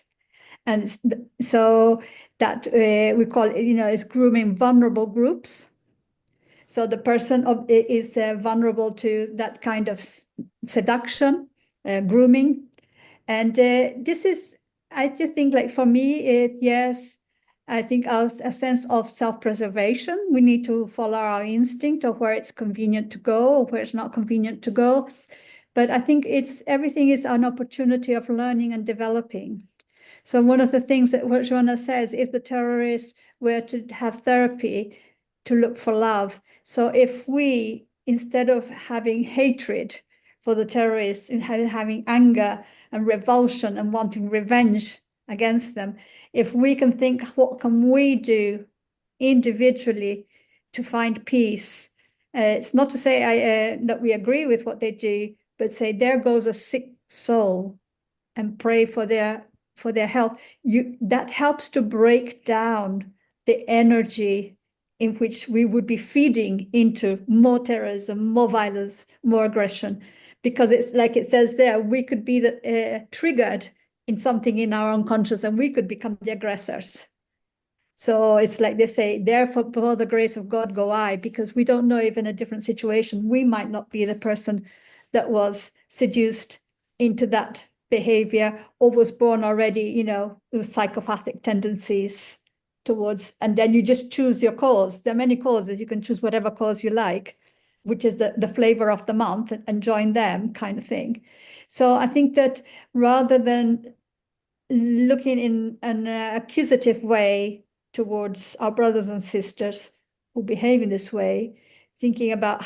And so that we call it, is grooming vulnerable groups. So the person is vulnerable to that kind of seduction, grooming. And this is, I just think, like, for me, yes, I think a sense of self-preservation. We need to follow our instinct of where it's convenient to go or where it's not convenient to go. But I think everything is an opportunity of learning and developing. So one of the things that what Joanna says, if the terrorists were to have therapy, to look for love. So if we, instead of having hatred for the terrorists, and having anger and revulsion and wanting revenge against them, if we can think, what can we do individually to find peace? It's not to say that we agree with what they do, but say, there goes a sick soul, and pray for their health. That helps to break down the energy in which we would be feeding into more terrorism, more violence, more aggression, because it's like it says there, we could be triggered in something in our unconscious, and we could become the aggressors. So it's like they say, therefore, for the grace of God go I, because we don't know if in a different situation, we might not be the person that was seduced into that behavior or was born already, with psychopathic tendencies towards, and then you just choose your cause. There are many causes. You can choose whatever cause you like, which is the flavor of the month, and join them kind of thing. So I think that rather than looking in an accusative way towards our brothers and sisters who behave in this way, thinking about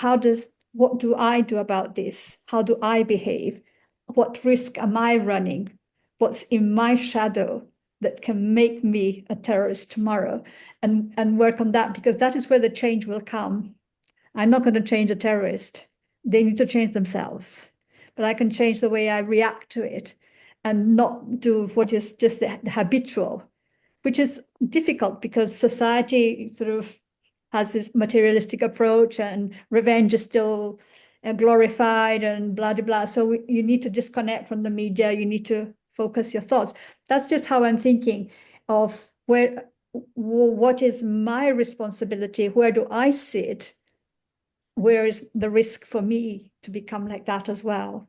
what do I do about this? How do I behave? What risk am I running? What's in my shadow that can make me a terrorist tomorrow? And work on that, because that is where the change will come. I'm not going to change a terrorist. They need to change themselves. But I can change the way I react to it and not do what is just the habitual, which is difficult because society sort of has this materialistic approach, and revenge is still glorified and blah, blah, blah. So you need to disconnect from the media. You need to focus your thoughts. That's just how I'm thinking of what is my responsibility? Where do I sit? Where is the risk for me to become like that as well?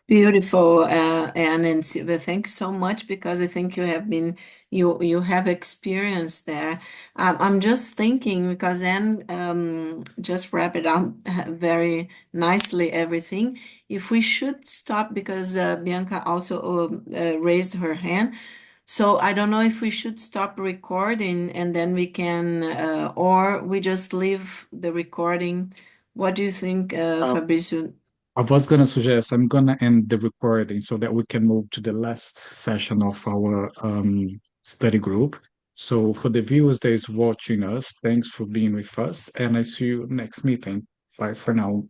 Beautiful, Anne and Silvia. Thank you so much, because I think you have experience there. I'm just thinking, because Anne just wrap it up very nicely, everything. If we should stop, because Bianca also raised her hand. So I don't know if we should stop recording and then we can, or we just leave the recording. What do you think, Fabrizio? I was going to suggest I'm going to end the recording so that we can move to the last session of our study group. So for the viewers that is watching us, thanks for being with us, and I see you next meeting. Bye for now.